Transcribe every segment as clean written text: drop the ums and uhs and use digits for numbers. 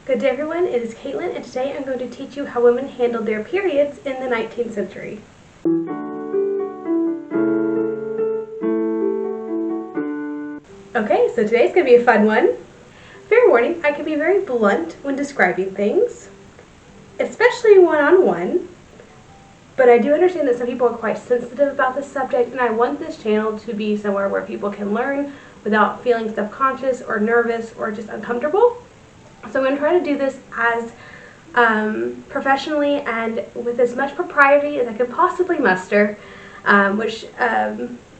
Good day everyone, it is Caitlin and today I'm going to teach you how women handled their periods in the 19th century. Okay, so today's going to be a fun one. Fair warning, I can be very blunt when describing things, especially one-on-one, but I do understand that some people are quite sensitive about this subject and I want this channel to be somewhere where people can learn without feeling self-conscious or nervous or just uncomfortable. So I'm going to try to do this as professionally and with as much propriety as I could possibly muster, which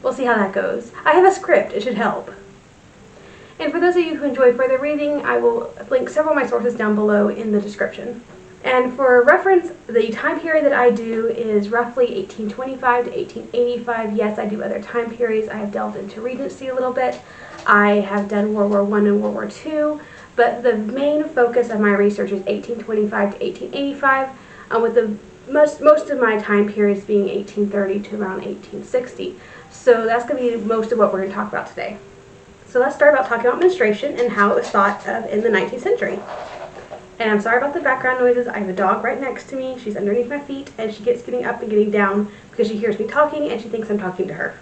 we'll see how that goes. I have a script, it should help. And for those of you who enjoy further reading, I will link several of my sources down below in the description. And for reference, the time period that I do is roughly 1825 to 1885. Yes, I do other time periods. I have delved into Regency a little bit. I have done World War I and World War II. But the main focus of my research is 1825 to 1885, with the most of my time periods being 1830 to around 1860. So that's going to be most of what we're going to talk about today. So let's start about talking about menstruation and how it was thought of in the 19th century. And I'm sorry about the background noises. I have a dog right next to me. She's underneath my feet, and she gets getting up and getting down because she hears me talking and she thinks I'm talking to her.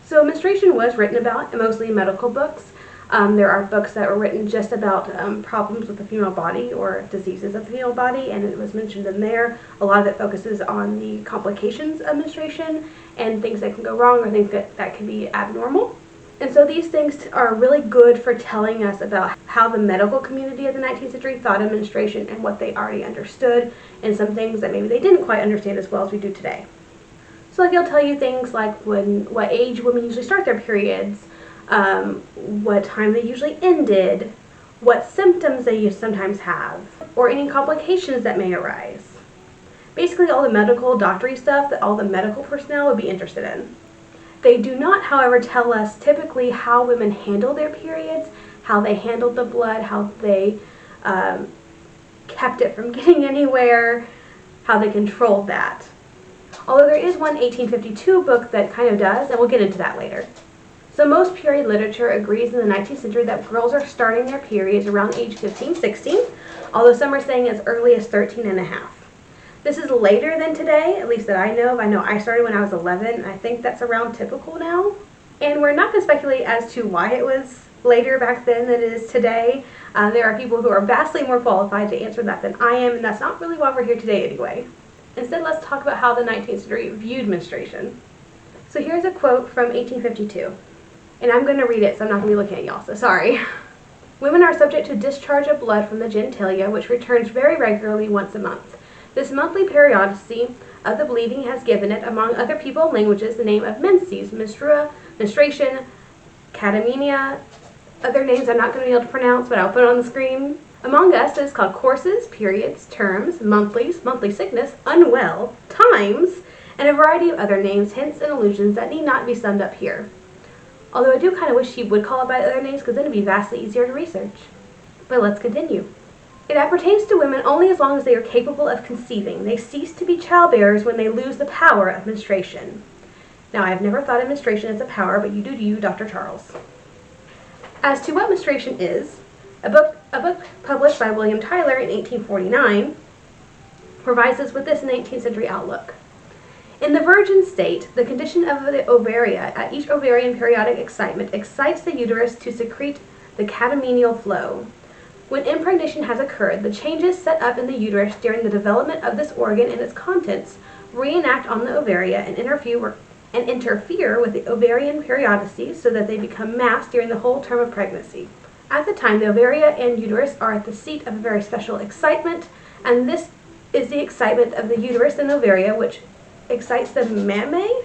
So menstruation was written about mostly in medical books. There are books that were written just about problems with the female body or diseases of the female body, and it was mentioned in there. A lot of it focuses on the complications of menstruation and things that can go wrong or things that can be abnormal. And so these things are really good for telling us about how the medical community of the 19th century thought of menstruation and what they already understood, and some things that maybe they didn't quite understand as well as we do today. So like, it'll tell you things like what age women usually start their periods, what time they usually ended, what symptoms they sometimes have, or any complications that may arise. Basically all the medical, doctory stuff that all the medical personnel would be interested in. They do not, however, tell us typically how women handle their periods, how they handled the blood, how they kept it from getting anywhere, how they controlled that. Although there is one 1852 book that kind of does, and we'll get into that later. So most period literature agrees in the 19th century that girls are starting their periods around age 15, 16, although some are saying as early as 13 and a half. This is later than today, at least that I know of. I know I started when I was 11, and I think that's around typical now. And we're not going to speculate as to why it was later back then than it is today. There are people who are vastly more qualified to answer that than I am, and that's not really why we're here today anyway. Instead, let's talk about how the 19th century viewed menstruation. So here's a quote from 1852. And I'm going to read it, so I'm not going to be looking at y'all, so sorry. Women are subject to discharge of blood from the genitalia, which returns very regularly once a month. This monthly periodicity of the bleeding has given it, among other people and languages, the name of menses, menstrua, menstruation, catamenia, other names I'm not going to be able to pronounce, but I'll put it on the screen. Among us, it is called courses, periods, terms, monthlies, monthly sickness, unwell, times, and a variety of other names, hints, and allusions that need not be summed up here. Although I do kind of wish he would call it by other names because then it would be vastly easier to research. But let's continue. It appertains to women only as long as they are capable of conceiving. They cease to be childbearers when they lose the power of menstruation. Now, I have never thought of menstruation as a power, but you do to you, Dr. Charles. As to what menstruation is, a book published by William Tyler in 1849 provides us with this 19th century outlook. In the virgin state, the condition of the ovaria at each ovarian periodic excitement excites the uterus to secrete the catamenial flow. When impregnation has occurred, the changes set up in the uterus during the development of this organ and its contents reenact on the ovaria and interfere with the ovarian periodicity so that they become masked during the whole term of pregnancy. At the time, the ovaria and uterus are at the seat of a very special excitement, and this is the excitement of the uterus and ovaria, which excites the mammae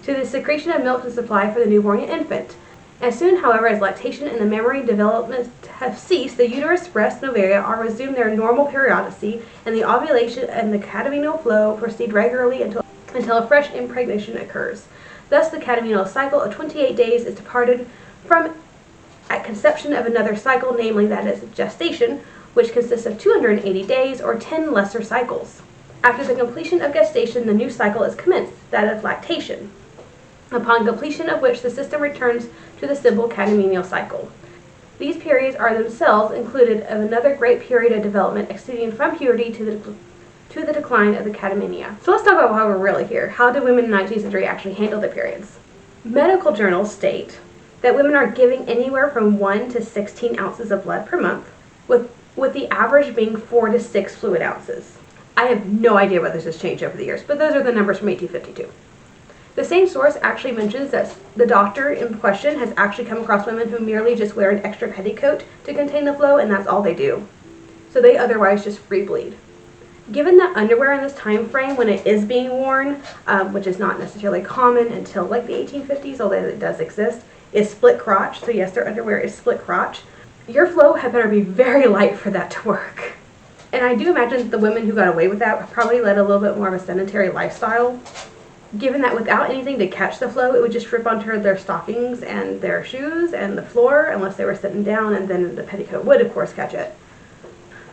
to the secretion of milk to supply for the newborn infant. As soon, however, as lactation and the mammary development have ceased, the uterus, breast, and ovaria are resumed their normal periodicity, and the ovulation and the catamenial flow proceed regularly until a fresh impregnation occurs. Thus, the catamenial cycle of 28 days is departed from at conception of another cycle, namely that is gestation, which consists of 280 days or 10 lesser cycles. After the completion of gestation, the new cycle is commenced, that of lactation, upon completion of which the system returns to the simple catamenial cycle. These periods are themselves included of another great period of development extending from puberty to the decline of the catamenia. So let's talk about why we're really here. How did women in the 19th century actually handle their periods? Medical journals state that women are giving anywhere from 1 to 16 ounces of blood per month, with the average being 4 to 6 fluid ounces. I have no idea whether this has changed over the years, but those are the numbers from 1852. The same source actually mentions that the doctor in question has actually come across women who merely just wear an extra petticoat to contain the flow, and that's all they do. So they otherwise just free bleed. Given that underwear in this time frame, when it is being worn, which is not necessarily common until like the 1850s, although it does exist, is split crotch. So yes, their underwear is split crotch. Your flow had better be very light for that to work. And I do imagine that the women who got away with that probably led a little bit more of a sedentary lifestyle, given that without anything to catch the flow, it would just drip onto their stockings and their shoes and the floor, unless they were sitting down, and then the petticoat would, of course, catch it.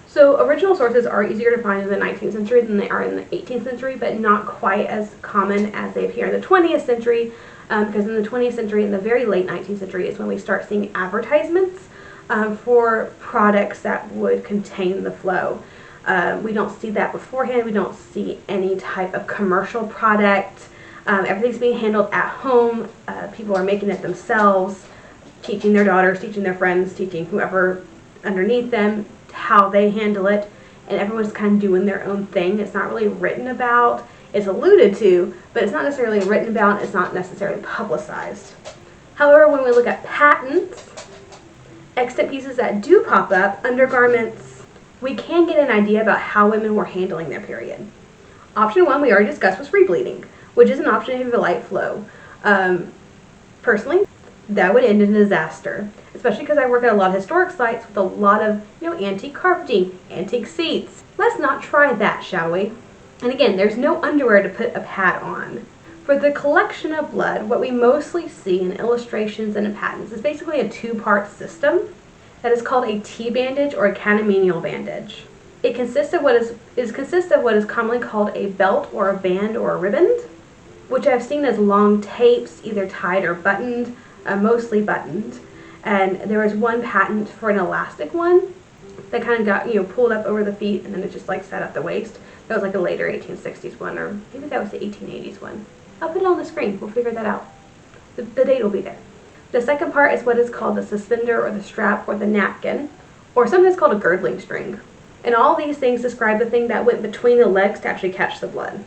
So original sources are easier to find in the 19th century than they are in the 18th century, but not quite as common as they appear in the 20th century, because in the 20th century and the very late 19th century is when we start seeing advertisements for products that would contain the flow. We don't see that beforehand. We don't see any type of commercial product. Everything's being handled at home. People are making it themselves, teaching their daughters, teaching their friends, teaching whoever underneath them how they handle it, and everyone's kind of doing their own thing. It's not really written about. It's alluded to, but it's not necessarily written about. It's not necessarily publicized. However, when we look at patents, extant pieces that do pop up, undergarments, we can get an idea about how women were handling their period. Option 1 we already discussed was free bleeding, which is an option if you have a light flow. Personally, that would end in a disaster, especially because I work at a lot of historic sites with a lot of, antique carpeting, antique seats. Let's not try that, shall we? And again, there's no underwear to put a pad on. For the collection of blood, what we mostly see in illustrations and in patents is basically a 2-part system that is called a T-bandage or a catamenial bandage. It consists of what is commonly called a belt or a band or a riband, which I've seen as long tapes, either tied or buttoned, mostly buttoned. And there was one patent for an elastic one that kind of got, pulled up over the feet, and then it just sat at the waist. That was like a later 1860s one, or maybe that was the 1880s one. I'll put it on the screen. We'll figure that out. The date will be there. The second part is what is called the suspender or the strap or the napkin, or sometimes called a girdling string. And all these things describe the thing that went between the legs to actually catch the blood.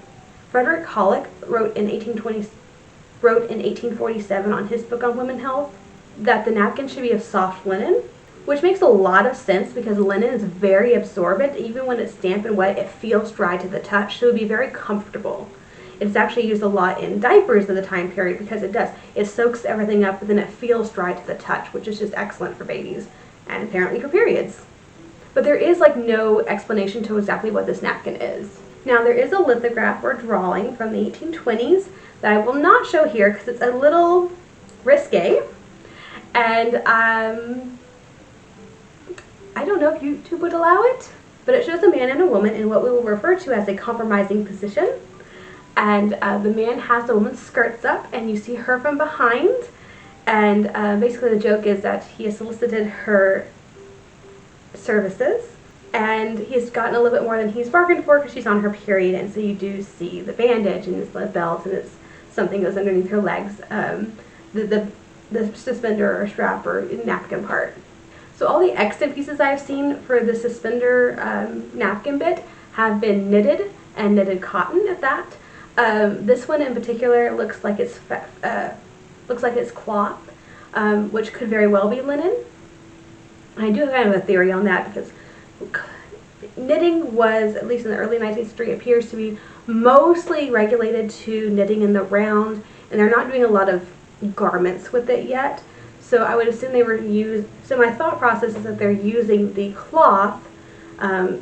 Frederick Hollick wrote in 1847 on his book on women's health that the napkin should be of soft linen, which makes a lot of sense because linen is very absorbent. Even when it's damp and wet, it feels dry to the touch, so it would be very comfortable. It's actually used a lot in diapers of the time period because it does. It soaks everything up, but then it feels dry to the touch, which is just excellent for babies and apparently for periods. But there is no explanation to exactly what this napkin is. Now there is a lithograph or drawing from the 1820s that I will not show here because it's a little risque, and I don't know if YouTube would allow it, but it shows a man and a woman in what we will refer to as a compromising position. And the man has the woman's skirts up, and you see her from behind. And basically the joke is that he has solicited her services, and he's gotten a little bit more than he's bargained for because she's on her period. And so you do see the bandage and it's the belt, and it's something goes underneath her legs, the suspender or strap or napkin part. So all the extant pieces I've seen for the suspender napkin bit have been knitted, and knitted cotton at that. This one in particular looks like it's cloth, which could very well be linen. I do have kind of a theory on that because knitting was, at least in the early 19th century, appears to be mostly regulated to knitting in the round, and they're not doing a lot of garments with it yet. So I would assume they were so my thought process is that they're using the cloth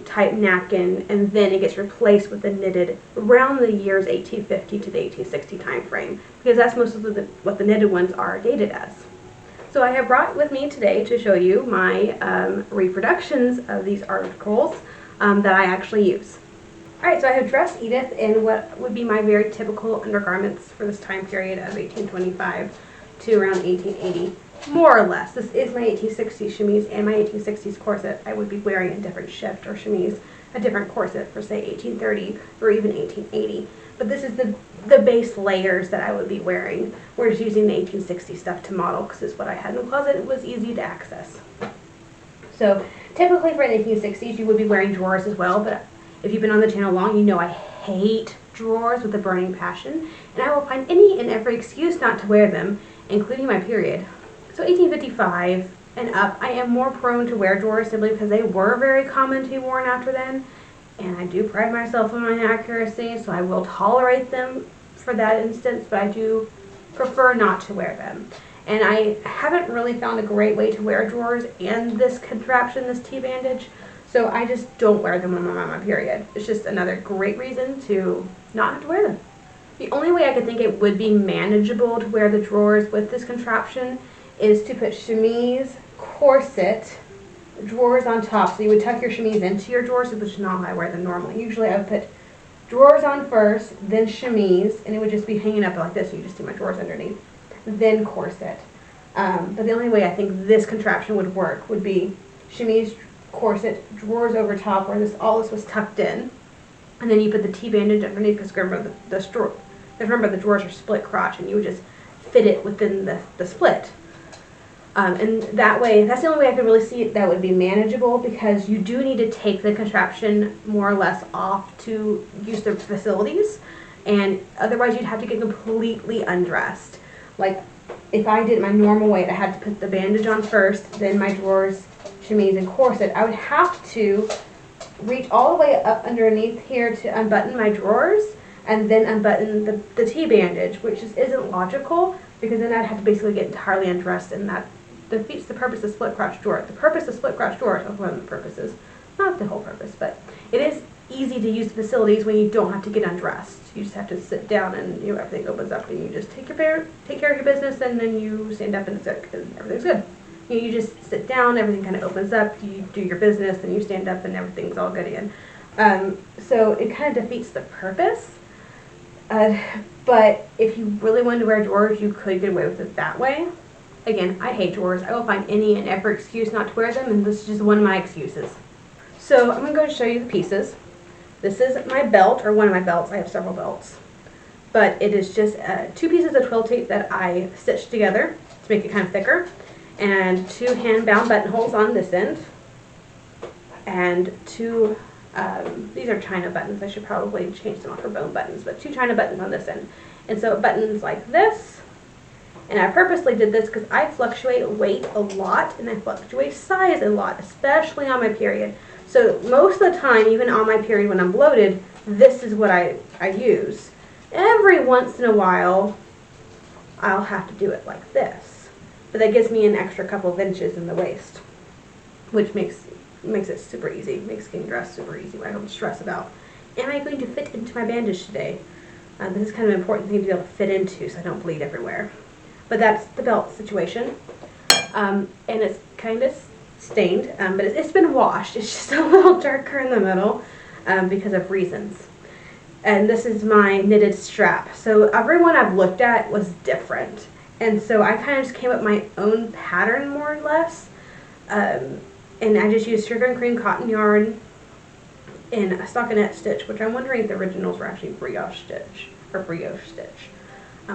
type napkin, and then it gets replaced with the knitted around the years 1850 to the 1860 time frame, because that's most of what the knitted ones are dated as. So I have brought with me today to show you my reproductions of these articles that I actually use. Alright, so I have dressed Edith in what would be my very typical undergarments for this time period of 1825 to around 1880. more or less. This is my 1860s chemise and my 1860s corset. I would be wearing a different shift or chemise, a different corset for say 1830 or even 1880. But this is the base layers that I would be wearing. We're just using the 1860 stuff to model because it's what I had in the closet. It was easy to access. So typically for the 1860s you would be wearing drawers as well, but if you've been on the channel long, you know I hate drawers with a burning passion, and I will find any and every excuse not to wear them, including my period. So 1855 and up, I am more prone to wear drawers simply because they were very common to be worn after then, and I do pride myself on my accuracy, so I will tolerate them for that instance, but I do prefer not to wear them. And I haven't really found a great way to wear drawers and this contraption, this T-bandage, so I just don't wear them when I'm on my period. It's just another great reason to not have to wear them. The only way I could think it would be manageable to wear the drawers with this contraption is to put chemise, corset, drawers on top. So you would tuck your chemise into your drawers, which is not how I wear them normally. Usually I would put drawers on first, then chemise, and it would just be hanging up like this. So you just see my drawers underneath, then corset. But the only way I think this contraption would work would be chemise, corset, drawers over top where all this was tucked in, and then you put the T-bandage underneath because remember the drawers are split crotch, and you would just fit it within the split. And that way, that's the only way I could really see it that would be manageable, because you do need to take the contraption more or less off to use the facilities, and otherwise you'd have to get completely undressed. Like, if I did my normal way, I had to put the bandage on first, then my drawers, chemise, and corset. I would have to reach all the way up underneath here to unbutton my drawers, and then unbutton the T-bandage, which just isn't logical, because then I'd have to basically get entirely undressed, and that defeats the purpose of split crotch drawers. The purpose of split crotch drawers, one of the purposes, not the whole purpose, but it is easy to use the facilities when you don't have to get undressed. You just have to sit down, and everything opens up, and you just take care of your business, and then you stand up and sit, and everything's good. You just sit down, everything kind of opens up, you do your business, then you stand up, and everything's all good again. So it kind of defeats the purpose. But if you really wanted to wear drawers, you could get away with it that way. Again, I hate drawers. I will find any and every excuse not to wear them, and this is just one of my excuses. So I'm going to go show you the pieces. This is my belt, or one of my belts. I have several belts. But it is just 2 pieces of twill tape that I stitched together to make it kind of thicker, and 2 hand-bound buttonholes on this end, and 2 these are China buttons. I should probably change them off for bone buttons, but 2 China buttons on this end. And so it buttons like this. And I purposely did this because I fluctuate weight a lot, and I fluctuate size a lot, especially on my period. So most of the time, even on my period when I'm bloated, this is what I use. Every once in a while, I'll have to do it like this. But that gives me an extra couple of inches in the waist, which makes it super easy. Makes getting dressed super easy. I don't stress about, am I going to fit into my bandage today? This is kind of an important thing to be able to fit into so I don't bleed everywhere. But that's the belt situation. And it's kind of stained, but it's been washed. It's just a little darker in the middle because of reasons. And this is my knitted strap. So everyone I've looked at was different. And so I kind of just came up with my own pattern, more or less. And I just used sugar and cream cotton yarn in a stockinette stitch, which I'm wondering if the originals were actually brioche stitch,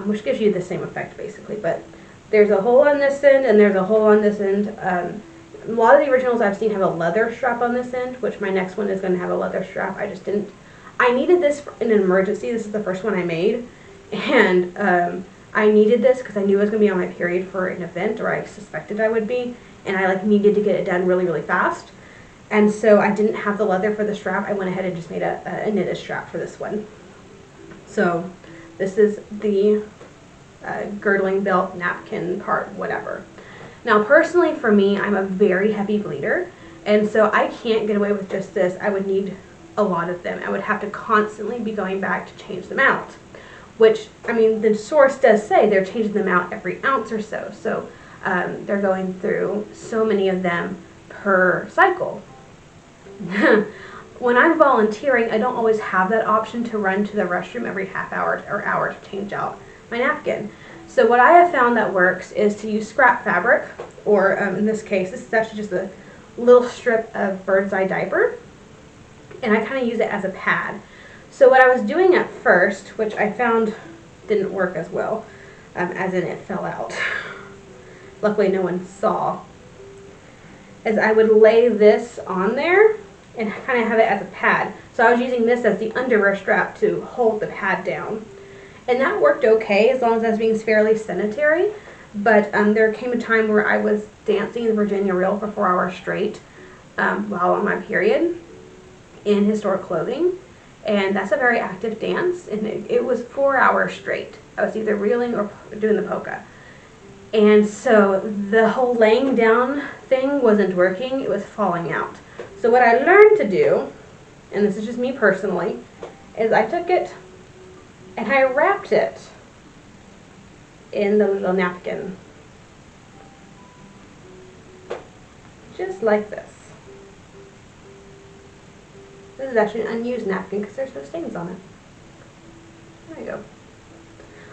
which gives you the same effect basically. But there's a hole on this end, and there's a hole on this end. A lot of the originals I've seen have a leather strap on this end, which my next one is going to have a leather strap. I just didn't. I needed this in an emergency. This is the first one I made, and I needed this because I knew I was going to be on my period for an event, or I suspected I would be, and I needed to get it done really, really fast. And so I didn't have the leather for the strap. I went ahead and just made a knitted strap for this one. So this is the girdling belt, napkin part, whatever. Now personally for me, I'm a very heavy bleeder, and so I can't get away with just this. I would need a lot of them. I would have to constantly be going back to change them out, which, I mean, the source does say they're changing them out every ounce or so. So they're going through so many of them per cycle. When I'm volunteering, I don't always have that option to run to the restroom every half hour or hour to change out my napkin. So what I have found that works is to use scrap fabric, or in this case, this is actually just a little strip of bird's eye diaper, and I kind of use it as a pad. So what I was doing at first, which I found didn't work as well, as in it fell out. Luckily no one saw. Is I would lay this on there and kind of have it as a pad. So I was using this as the underwear strap to hold the pad down. And that worked okay as long as I was being fairly sanitary. But there came a time where I was dancing the Virginia Reel for 4 hours straight while on my period in historic clothing. And that's a very active dance, and it was 4 hours straight. I was either reeling or doing the polka. And so the whole laying down thing wasn't working, it was falling out. So what I learned to do, and this is just me personally, is I took it and I wrapped it in the little napkin. Just like this. This is actually an unused napkin because there's no stains on it. There you go.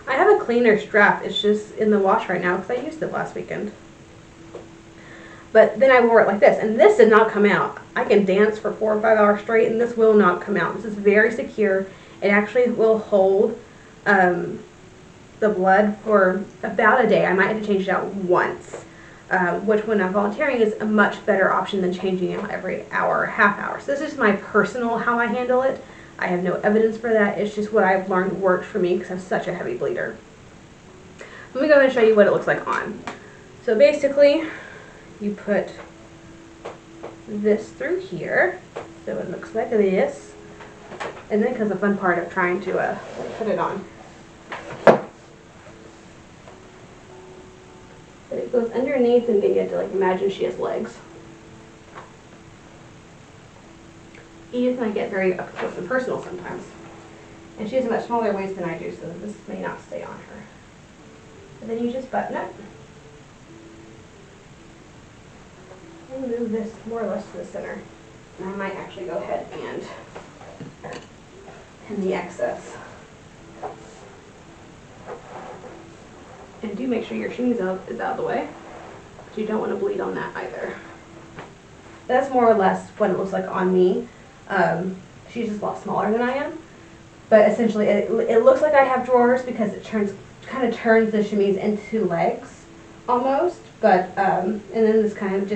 I have a cleaner strap. It's just in the wash right now because I used it last weekend. But then I wore it like this, and this did not come out. I can dance for 4 or 5 hours straight, and this will not come out. This is very secure. It actually will hold the blood for about a day. I might have to change it out once. Which when I'm volunteering is a much better option than changing out every hour or half hour. So this is my personal how I handle it. I have no evidence for that. It's just what I've learned worked for me because I'm such a heavy bleeder. Let me go ahead and show you what it looks like on. So basically, you put this through here. So it looks like this. And then comes the fun part of trying to put it on. But it goes underneath, and then you have to like imagine she has legs. Edith and I get very up close and personal sometimes. And she has a much smaller waist than I do, so this may not stay on her. And then you just button it. And move this more or less to the center. And I might actually go ahead and pin the excess. And do make sure your chemise is out of the way, because you don't want to bleed on that either. That's more or less what it looks like on me. She's just a lot smaller than I am. But essentially, it looks like I have drawers because it kind of turns the chemise into legs, almost. But, and then this kind of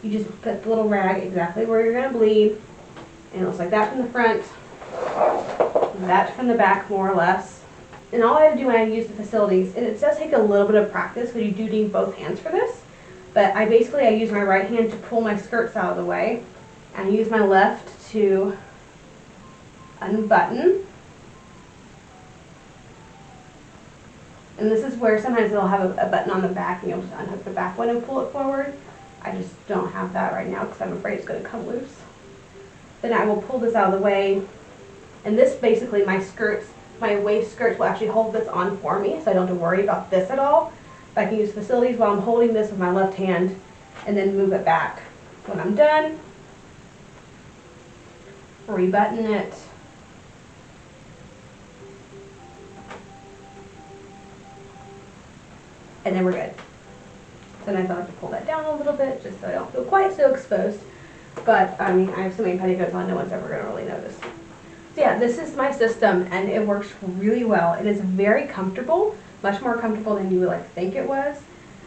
you just put the little rag exactly where you're going to bleed. And it looks like that from the front, that from the back, more or less. And all I have to do when I use the facilities, and it does take a little bit of practice because you do need both hands for this, but I use my right hand to pull my skirts out of the way, and I use my left to unbutton. And this is where sometimes it'll have a button on the back, and you'll just unhook the back one and pull it forward. I just don't have that right now because I'm afraid it's going to come loose. Then I will pull this out of the way, and this basically my waist skirts will actually hold this on for me, so I don't have to worry about this at all. But I can use facilities while I'm holding this with my left hand and then move it back. When I'm done, rebutton it. And then we're good. Sometimes I like to pull that down a little bit just so I don't feel quite so exposed. But I mean, I have so many petticoats on, no one's ever going to really notice. So yeah, this is my system, and it works really well. It is very comfortable, much more comfortable than you would think it was.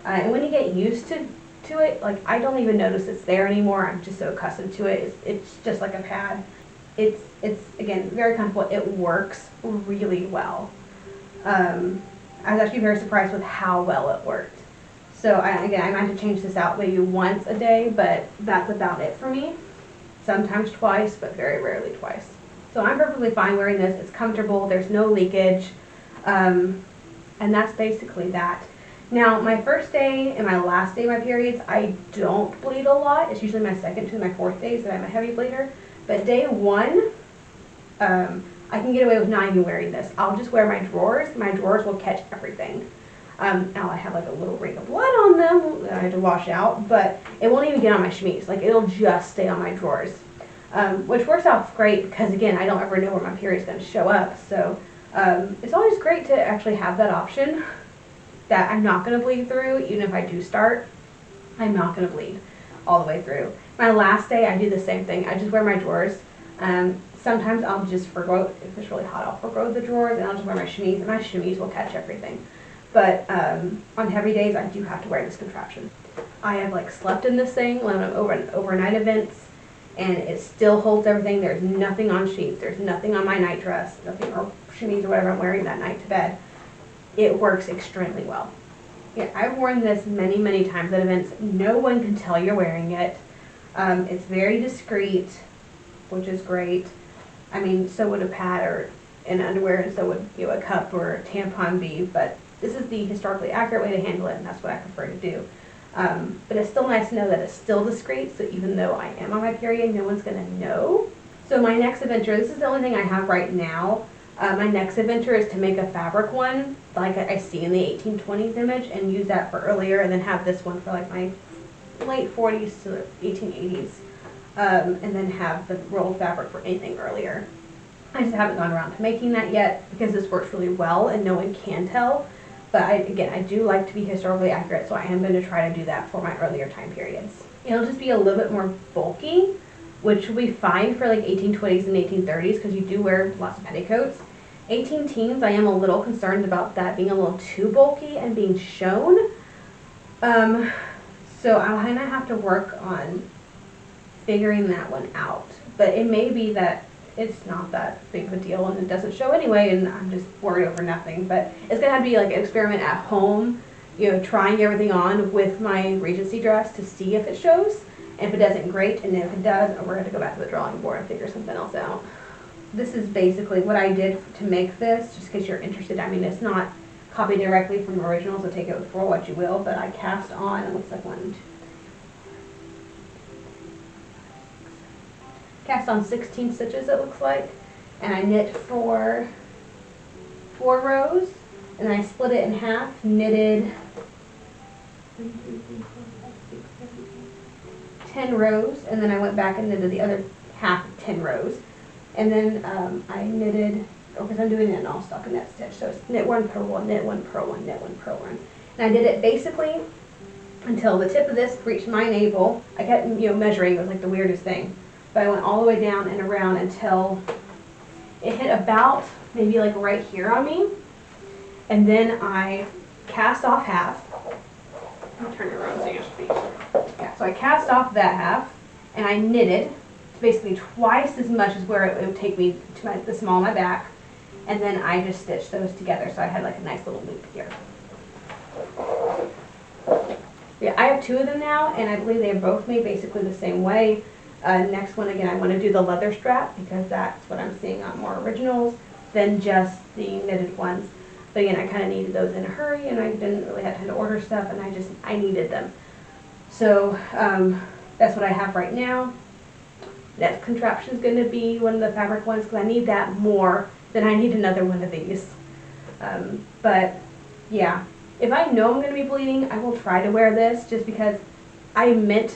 And when you get used to it, like I don't even notice it's there anymore. I'm just so accustomed to it. It's just like a pad. It's again very comfortable. It works really well. I was actually very surprised with how well it worked. So I might have to change this out maybe once a day, but that's about it for me. Sometimes twice, but very rarely twice. So I'm perfectly fine wearing this. It's comfortable. There's no leakage. And that's basically that. Now, my first day and my last day of my periods, I don't bleed a lot. It's usually my second to my fourth days that I'm a heavy bleeder. But day one, I can get away with not even wearing this. I'll just wear my drawers. My drawers will catch everything. Now I have like a little ring of blood on them that I have to wash out, but it won't even get on my chemise. Like it'll just stay on my drawers. Which works out great because again, I don't ever know where my period's going to show up. So it's always great to actually have that option. that I'm not going to bleed through. Even if I do start, I'm not going to bleed all the way through. My last day, I do the same thing. I just wear my drawers. Sometimes I'll just forgo, if it's really hot, I'll forgo the drawers and I'll just wear my chemise, and my chemise will catch everything. But on heavy days, I do have to wear this contraption. I have like slept in this thing when I'm over overnight events, and it still holds everything. There's nothing on sheets. There's nothing on my night dress, nothing or chemise or whatever I'm wearing that night to bed. It works extremely well. Yeah, I've worn this many, many times at events. No one can tell you're wearing it. It's very discreet, which is great. I mean, so would a pad or an underwear, and so would, you know, a cup or a tampon be, but this is the historically accurate way to handle it, and that's what I prefer to do. But it's still nice to know that it's still discreet, so even though I am on my period, no one's going to know. So my next adventure, this is the only thing I have right now. My next adventure is to make a fabric one, like I see in the 1820s image, and use that for earlier, and then have this one for like my late 40s to 1880s. And then have the rolled fabric for anything earlier. I just haven't gone around to making that yet because this works really well and no one can tell. But I do like to be historically accurate, so I am going to try to do that for my earlier time periods. It'll just be a little bit more bulky, which will be fine for like 1820s and 1830s because you do wear lots of petticoats. 18 teens, I am a little concerned about that being a little too bulky and being shown. So I'll kind of have to work on figuring that one out. But it may be that it's not that big of a deal and it doesn't show anyway, and I'm just worried over nothing. But it's gonna have to be like an experiment at home, you know, trying everything on with my Regency dress to see if it shows. And if it doesn't, great, and if it does, we're gonna go back to the drawing board and figure something else out. This is basically what I did to make this, just in case you're interested. I mean, it's not copied directly from the original, so take it for what you will, but I cast on, it looks like cast on 16 stitches, it looks like, and I knit for 4 rows, and then I split it in half, knitted 10 rows, and then I went back and knitted the other half 10 rows, and then I knitted, because I'm doing it in all stockinette stitch, so it's knit 1, purl 1, knit 1, purl 1, knit 1, purl 1, and I did it basically until the tip of this reached my navel. I kept, you know, measuring. It was like the weirdest thing. But I went all the way down and around until it hit about maybe like right here on me. And then I cast off half. Let me turn it around so you should be. Yeah, so I cast off that half and I knitted basically twice as much as where it would take me to the small of my back. And then I just stitched those together. So I had like a nice little loop here. Yeah, I have 2 of them now, and I believe they are both made basically the same way. Next one, again, I want to do the leather strap because that's what I'm seeing on more originals than just the knitted ones. But again, I kind of needed those in a hurry, and I didn't really have time to order stuff, and I needed them. So that's what I have right now. That contraption is going to be one of the fabric ones because I need that more than I need another one of these. But yeah, if I know I'm going to be bleeding, I will try to wear this just because I made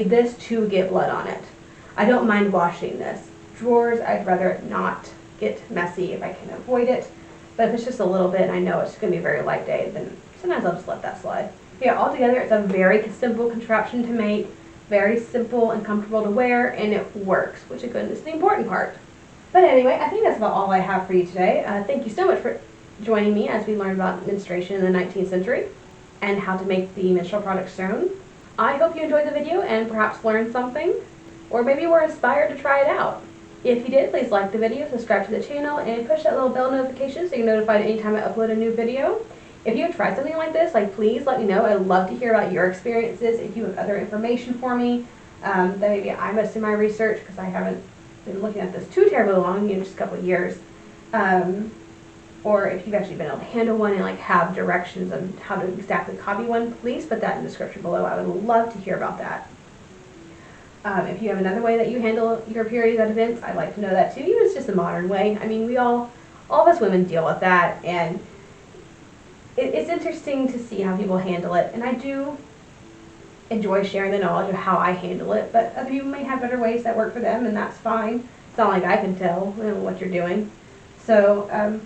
this to get blood on it. I don't mind washing this. Drawers, I'd rather not get messy if I can avoid it. But if it's just a little bit and I know it's going to be a very light day, then sometimes I'll just let that slide. Yeah, altogether it's a very simple contraption to make, very simple and comfortable to wear, and it works, which again is the important part. But anyway, I think that's about all I have for you today. Thank you so much for joining me as we learn about menstruation in the 19th century and how to make the menstrual products sewn. I hope you enjoyed the video and perhaps learned something, or maybe were inspired to try it out. If you did, please like the video, subscribe to the channel, and push that little bell notification so you're notified anytime I upload a new video. If you have tried something like this, please let me know. I'd love to hear about your experiences. If you have other information for me that maybe I missed in my research because I haven't been looking at this too terribly long, just a couple of years. Or if you've actually been able to handle one and have directions on how to exactly copy one, please put that in the description below. I would love to hear about that. If you have another way that you handle your periods at events, I'd like to know that too. Even if it's just a modern way. I mean, all of us women deal with that, and it's interesting to see how people handle it. And I do enjoy sharing the knowledge of how I handle it, but other people may have better ways that work for them, and that's fine. It's not like I can tell what you're doing. So,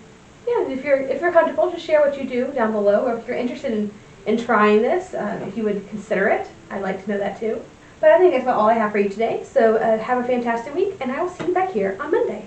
Yeah, and if you're comfortable, just share what you do down below, or if you're interested in trying this, if you would consider it. I'd like to know that too. But I think that's about all I have for you today. So have a fantastic week, and I will see you back here on Monday.